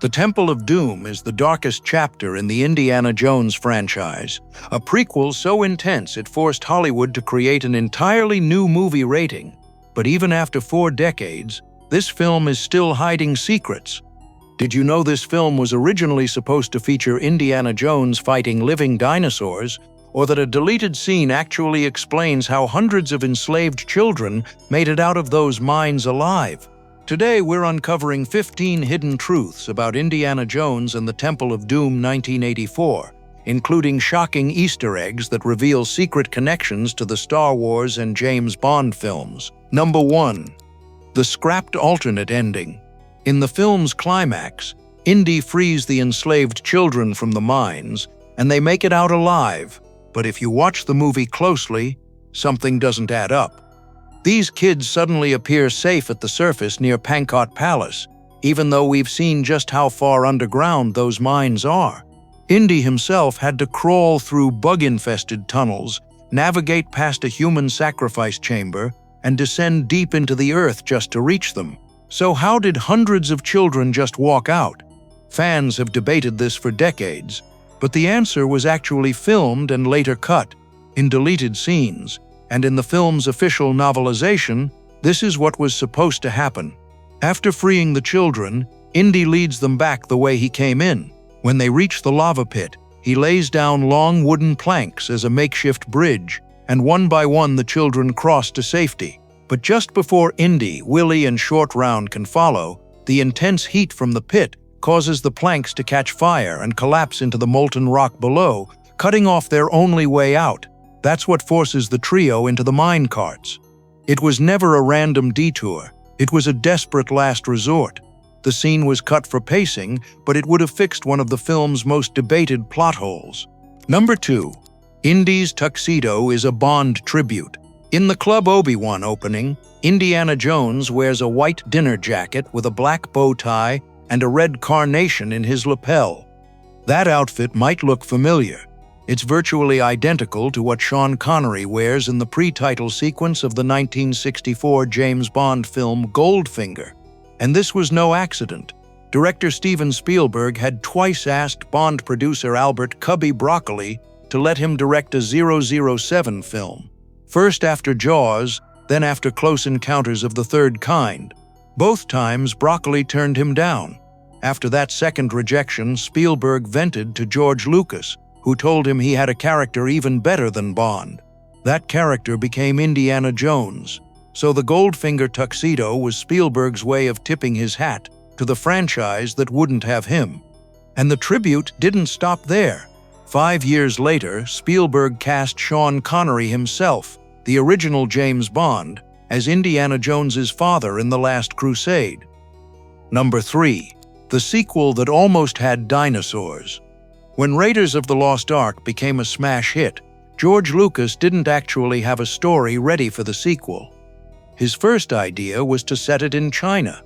The Temple of Doom is the darkest chapter in the Indiana Jones franchise, a prequel so intense it forced Hollywood to create an entirely new movie rating. But even after 4 decades, this film is still hiding secrets. Did you know this film was originally supposed to feature Indiana Jones fighting living dinosaurs, or that a deleted scene actually explains how hundreds of enslaved children made it out of those mines alive? Today, we're uncovering 15 hidden truths about Indiana Jones and the Temple of Doom 1984, including shocking Easter eggs that reveal secret connections to the Star Wars and James Bond films. Number 1. The scrapped alternate ending. In the film's climax, Indy frees the enslaved children from the mines, and they make it out alive. But if you watch the movie closely, something doesn't add up. These kids suddenly appear safe at the surface near Pankot Palace, even though we've seen just how far underground those mines are. Indy himself had to crawl through bug-infested tunnels, navigate past a human sacrifice chamber, and descend deep into the earth just to reach them. So how did hundreds of children just walk out? Fans have debated this for decades, but the answer was actually filmed and later cut in deleted scenes. And in the film's official novelization, this is what was supposed to happen. After freeing the children, Indy leads them back the way he came in. When they reach the lava pit, he lays down long wooden planks as a makeshift bridge, and one by one the children cross to safety. But just before Indy, Willie, and Short Round can follow, the intense heat from the pit causes the planks to catch fire and collapse into the molten rock below, cutting off their only way out. That's what forces the trio into the mine carts. It was never a random detour. It was a desperate last resort. The scene was cut for pacing, but it would have fixed one of the film's most debated plot holes. Number 2. Indy's tuxedo is a Bond tribute. In the Club Obi-Wan opening, Indiana Jones wears a white dinner jacket with a black bow tie and a red carnation in his lapel. That outfit might look familiar. It's virtually identical to what Sean Connery wears in the pre-title sequence of the 1964 James Bond film Goldfinger. And this was no accident. Director Steven Spielberg had twice asked Bond producer Albert "Cubby" Broccoli to let him direct a 007 film. First after Jaws, then after Close Encounters of the Third Kind. Both times, Broccoli turned him down. After that second rejection, Spielberg vented to George Lucas, who told him he had a character even better than Bond. That character became Indiana Jones. So the Goldfinger tuxedo was Spielberg's way of tipping his hat to the franchise that wouldn't have him. And the tribute didn't stop there. 5 years later, Spielberg cast Sean Connery himself, the original James Bond, as Indiana Jones's father in The Last Crusade. Number 3. The sequel that almost had dinosaurs. When Raiders of the Lost Ark became a smash hit, George Lucas didn't actually have a story ready for the sequel. His first idea was to set it in China.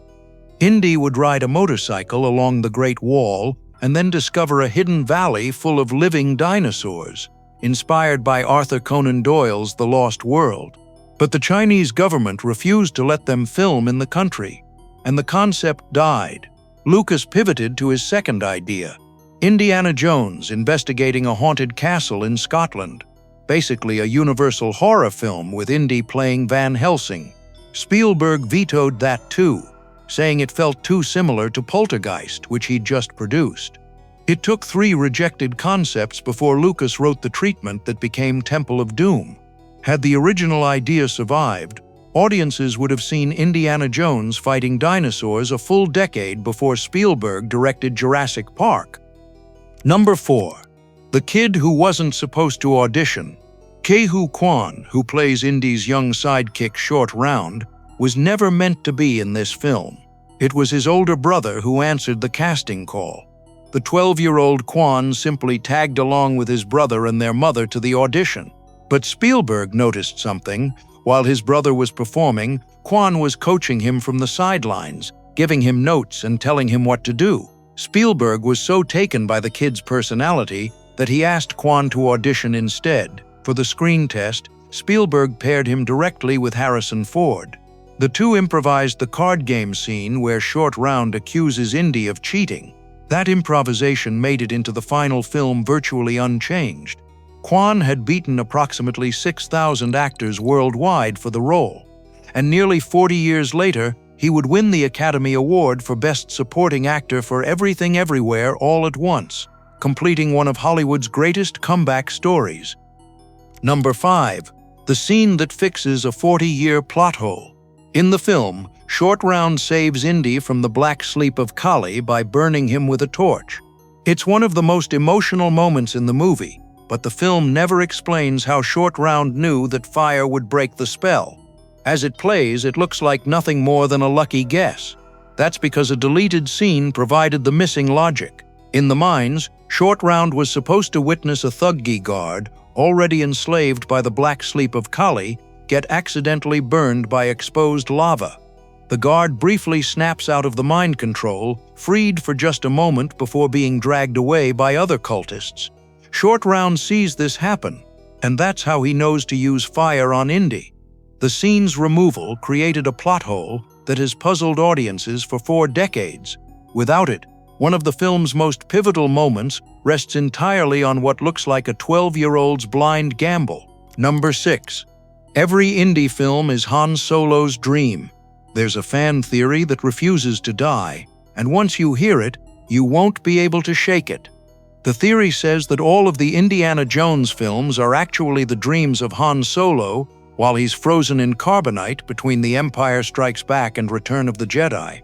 Indy would ride a motorcycle along the Great Wall and then discover a hidden valley full of living dinosaurs, inspired by Arthur Conan Doyle's The Lost World. But the Chinese government refused to let them film in the country, and the concept died. Lucas pivoted to his second idea, Indiana Jones investigating a haunted castle in Scotland, basically a Universal horror film with Indy playing Van Helsing. Spielberg vetoed that too, saying it felt too similar to Poltergeist, which he'd just produced. It took 3 rejected concepts before Lucas wrote the treatment that became Temple of Doom. Had the original idea survived, audiences would have seen Indiana Jones fighting dinosaurs a full decade before Spielberg directed Jurassic Park. Number 4. The kid who wasn't supposed to audition. Ke-Huy Quan, who plays Indy's young sidekick Short Round, was never meant to be in this film. It was his older brother who answered the casting call. The 12-year-old Quan simply tagged along with his brother and their mother to the audition. But Spielberg noticed something. While his brother was performing, Quan was coaching him from the sidelines, giving him notes and telling him what to do. Spielberg was so taken by the kid's personality that he asked Quan to audition instead. For the screen test, Spielberg paired him directly with Harrison Ford. The two improvised the card game scene where Short Round accuses Indy of cheating. That improvisation made it into the final film virtually unchanged. Kwan had beaten approximately 6,000 actors worldwide for the role, and nearly 40 years later, he would win the Academy Award for Best Supporting Actor for Everything Everywhere All at Once, completing one of Hollywood's greatest comeback stories. Number 5. The scene that fixes a 40-year plot hole. In the film, Short Round saves Indy from the black sleep of Kali by burning him with a torch. It's one of the most emotional moments in the movie, but the film never explains how Short Round knew that fire would break the spell. As it plays, it looks like nothing more than a lucky guess. That's because a deleted scene provided the missing logic. In the mines, Short Round was supposed to witness a Thuggee guard, already enslaved by the black sleep of Kali, get accidentally burned by exposed lava. The guard briefly snaps out of the mind control, freed for just a moment before being dragged away by other cultists. Short Round sees this happen, and that's how he knows to use fire on Indy. The scene's removal created a plot hole that has puzzled audiences for 4 decades. Without it, one of the film's most pivotal moments rests entirely on what looks like a 12-year-old's blind gamble. Number 6. Every Indy film is Han Solo's dream. There's a fan theory that refuses to die, and once you hear it, you won't be able to shake it. The theory says that all of the Indiana Jones films are actually the dreams of Han Solo while he's frozen in carbonite between The Empire Strikes Back and Return of the Jedi.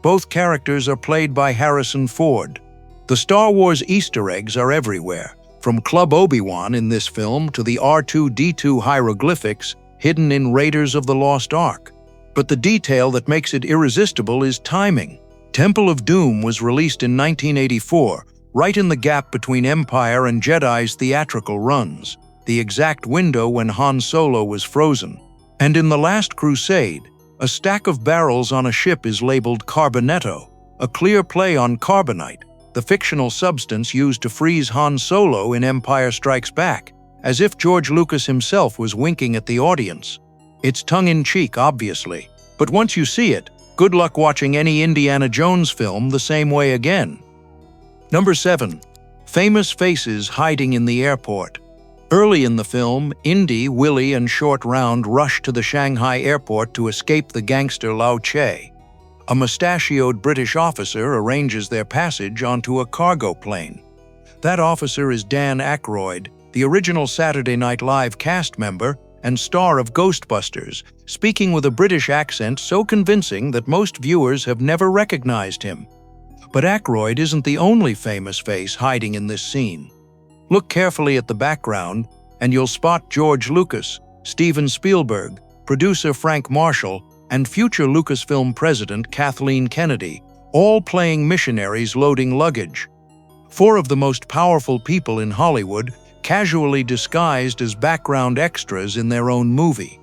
Both characters are played by Harrison Ford. The Star Wars Easter eggs are everywhere, from Club Obi-Wan in this film to the R2-D2 hieroglyphics hidden in Raiders of the Lost Ark. But the detail that makes it irresistible is timing. Temple of Doom was released in 1984, right in the gap between Empire and Jedi's theatrical runs, the exact window when Han Solo was frozen. And in The Last Crusade, a stack of barrels on a ship is labeled Carbonetto, a clear play on carbonite, the fictional substance used to freeze Han Solo in Empire Strikes Back, as if George Lucas himself was winking at the audience. It's tongue-in-cheek, obviously, but once you see it, good luck watching any Indiana Jones film the same way again. Number 7. Famous faces hiding in the airport. Early in the film, Indy, Willie, and Short Round rush to the Shanghai airport to escape the gangster Lao Che. A mustachioed British officer arranges their passage onto a cargo plane. That officer is Dan Aykroyd, the original Saturday Night Live cast member and star of Ghostbusters, speaking with a British accent so convincing that most viewers have never recognized him. But Aykroyd isn't the only famous face hiding in this scene. Look carefully at the background, and you'll spot George Lucas, Steven Spielberg, producer Frank Marshall, and future Lucasfilm president Kathleen Kennedy, all playing missionaries loading luggage. 4 of the most powerful people in Hollywood casually disguised as background extras in their own movie.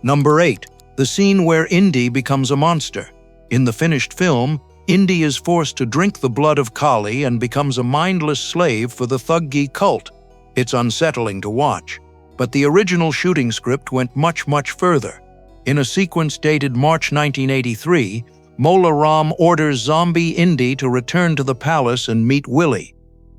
Number 8. The scene where Indy becomes a monster. In the finished film, Indy is forced to drink the blood of Kali and becomes a mindless slave for the Thuggee cult. It's unsettling to watch, but the original shooting script went much further. In a sequence dated March 1983, Mola Ram orders zombie Indy to return to the palace and meet Willie.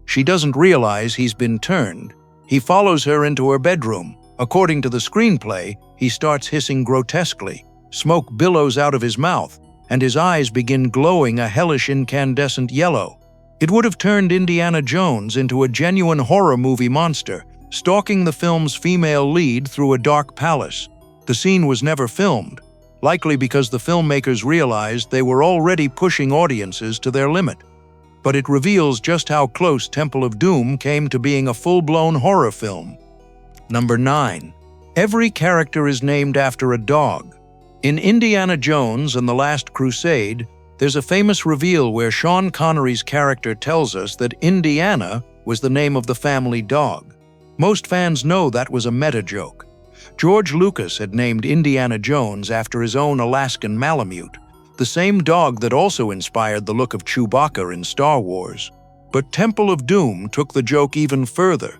She doesn't realize he's been turned. He follows her into her bedroom. According to the screenplay, he starts hissing grotesquely. Smoke billows out of his mouth, and his eyes begin glowing a hellish incandescent yellow. It would have turned Indiana Jones into a genuine horror movie monster, stalking the film's female lead through a dark palace. The scene was never filmed, likely because the filmmakers realized they were already pushing audiences to their limit. But it reveals just how close Temple of Doom came to being a full-blown horror film. Number 9. Every character is named after a dog. In Indiana Jones and The Last Crusade, there's a famous reveal where Sean Connery's character tells us that Indiana was the name of the family dog. Most fans know that was a meta joke. George Lucas had named Indiana Jones after his own Alaskan Malamute, the same dog that also inspired the look of Chewbacca in Star Wars. But Temple of Doom took the joke even further.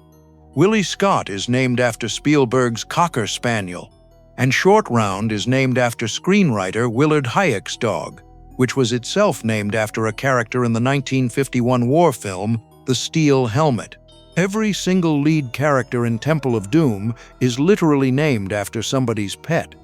Willie Scott is named after Spielberg's Cocker Spaniel, and Short Round is named after screenwriter Willard Hayek's dog. which was itself named after a character in the 1951 war film, The Steel Helmet. Every single lead character in Temple of Doom is literally named after somebody's pet.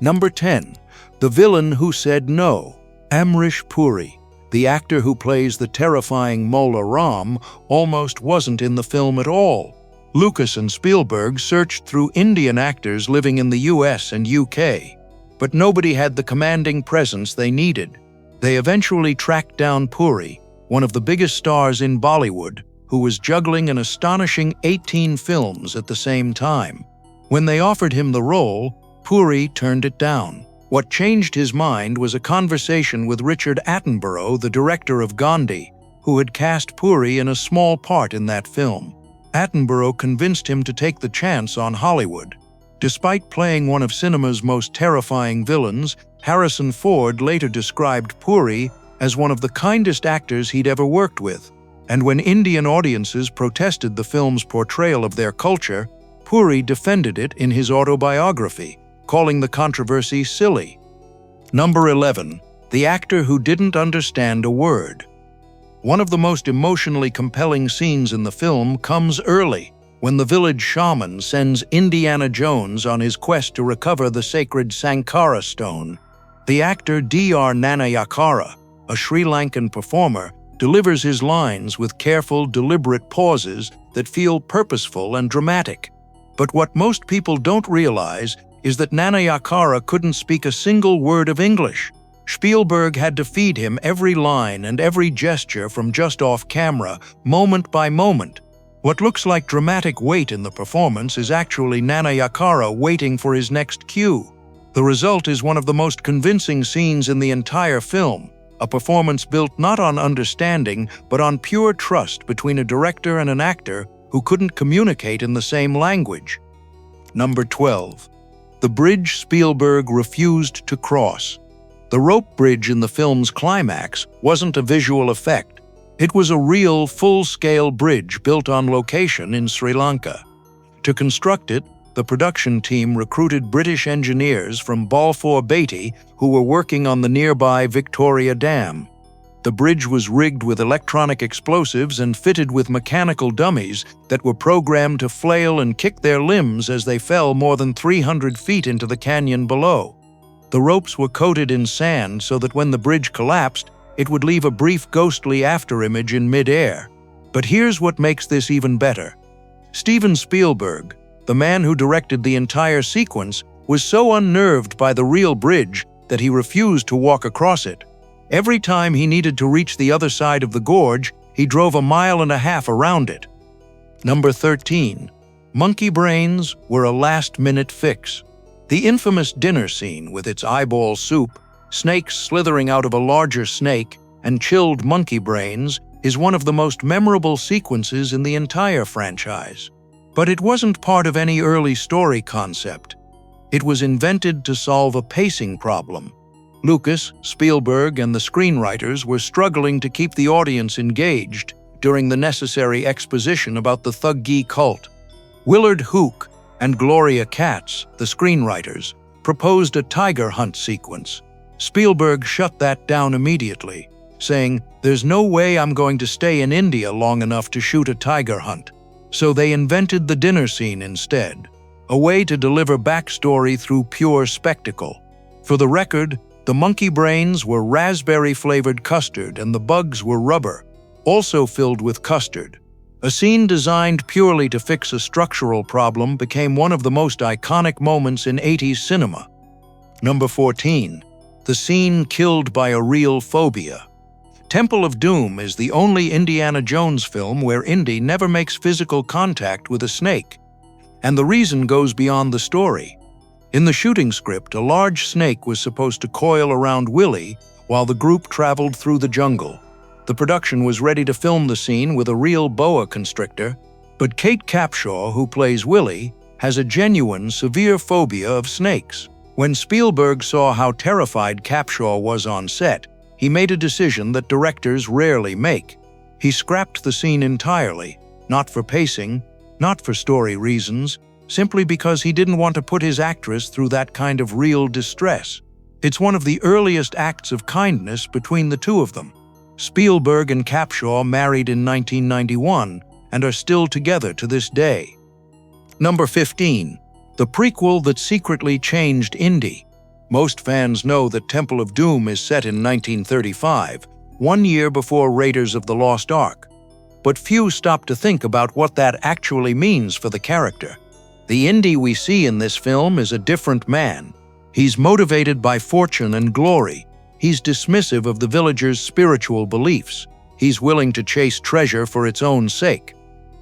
Number 10. The villain who said no. Amrish Puri, the actor who plays the terrifying Mola Ram, almost wasn't in the film at all. Lucas and Spielberg searched through Indian actors living in the US and UK, but nobody had the commanding presence they needed. They eventually tracked down Puri, one of the biggest stars in Bollywood, who was juggling an astonishing 18 films at the same time. When they offered him the role, Puri turned it down. What changed his mind was a conversation with Richard Attenborough, the director of Gandhi, who had cast Puri in a small part in that film. Attenborough convinced him to take the chance on Hollywood. Despite playing one of cinema's most terrifying villains, Harrison Ford later described Puri as one of the kindest actors he'd ever worked with. And when Indian audiences protested the film's portrayal of their culture, Puri defended it in his autobiography, calling the controversy silly. Number 11. The actor who didn't understand a word. One of the most emotionally compelling scenes in the film comes early, when the village shaman sends Indiana Jones on his quest to recover the sacred Sankara stone. The actor Dr. Nanayakara, a Sri Lankan performer, delivers his lines with careful, deliberate pauses that feel purposeful and dramatic. But what most people don't realize is that Nanayakara couldn't speak a single word of English. Spielberg had to feed him every line and every gesture from just off camera, moment by moment. What looks like dramatic weight in the performance is actually Nanayakara waiting for his next cue. The result is one of the most convincing scenes in the entire film, a performance built not on understanding but on pure trust between a director and an actor who couldn't communicate in the same language. Number 12. The bridge Spielberg refused to cross. The rope bridge in the film's climax wasn't a visual effect. It was a real, full-scale bridge built on location in Sri Lanka. To construct it, the production team recruited British engineers from Balfour Beatty who were working on the nearby Victoria Dam. The bridge was rigged with electronic explosives and fitted with mechanical dummies that were programmed to flail and kick their limbs as they fell more than 300 feet into the canyon below. The ropes were coated in sand so that when the bridge collapsed, it would leave a brief ghostly afterimage in mid-air. But here's what makes this even better. Steven Spielberg, the man who directed the entire sequence, was so unnerved by the real bridge that he refused to walk across it. Every time he needed to reach the other side of the gorge, he drove 1.5 miles around it. Number 13. Monkey brains were a last-minute fix. The infamous dinner scene with its eyeball soup, snakes slithering out of a larger snake, and chilled monkey brains is one of the most memorable sequences in the entire franchise. But it wasn't part of any early story concept. It was invented to solve a pacing problem. Lucas, Spielberg, and the screenwriters were struggling to keep the audience engaged during the necessary exposition about the Thuggee cult. Willard Hook and Gloria Katz, the screenwriters, proposed a tiger hunt sequence. Spielberg shut that down immediately, saying, "There's no way I'm going to stay in India long enough to shoot a tiger hunt." So they invented the dinner scene instead, a way to deliver backstory through pure spectacle. For the record, the monkey brains were raspberry-flavored custard and the bugs were rubber, also filled with custard. A scene designed purely to fix a structural problem became one of the most iconic moments in 80s cinema. Number 14. The scene killed by a real phobia. Temple of Doom is the only Indiana Jones film where Indy never makes physical contact with a snake. And the reason goes beyond the story. In the shooting script, a large snake was supposed to coil around Willie while the group traveled through the jungle. The production was ready to film the scene with a real boa constrictor, but Kate Capshaw, who plays Willie, has a genuine, severe phobia of snakes. When Spielberg saw how terrified Capshaw was on set, he made a decision that directors rarely make. He scrapped the scene entirely, not for pacing, not for story reasons, simply because he didn't want to put his actress through that kind of real distress. It's one of the earliest acts of kindness between the two of them. Spielberg and Capshaw married in 1991 and are still together to this day. Number 15. The prequel that secretly changed Indy. Most fans know that Temple of Doom is set in 1935, 1 year before Raiders of the Lost Ark. But few stop to think about what that actually means for the character. The Indy we see in this film is a different man. He's motivated by fortune and glory. He's dismissive of the villagers' spiritual beliefs. He's willing to chase treasure for its own sake.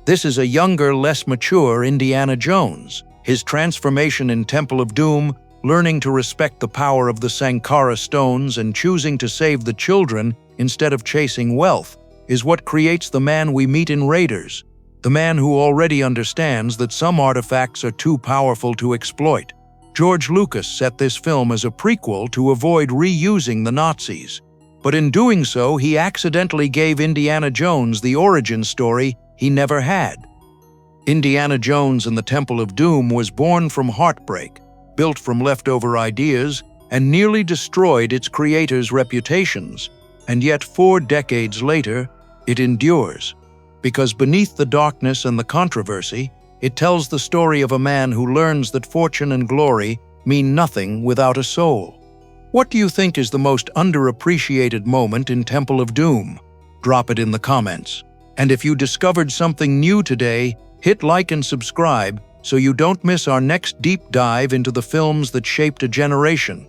This is a younger, less mature Indiana Jones. His transformation in Temple of Doom, learning to respect the power of the Sankara stones and choosing to save the children instead of chasing wealth, is what creates the man we meet in Raiders. The man who already understands that some artifacts are too powerful to exploit. George Lucas set this film as a prequel to avoid reusing the Nazis. But in doing so, he accidentally gave Indiana Jones the origin story he never had. Indiana Jones and the Temple of Doom was born from heartbreak, built from leftover ideas, and nearly destroyed its creators' reputations. And yet 4 decades later, it endures. Because beneath the darkness and the controversy, it tells the story of a man who learns that fortune and glory mean nothing without a soul. What do you think is the most underappreciated moment in Temple of Doom? Drop it in the comments. And if you discovered something new today, hit like and subscribe so you don't miss our next deep dive into the films that shaped a generation.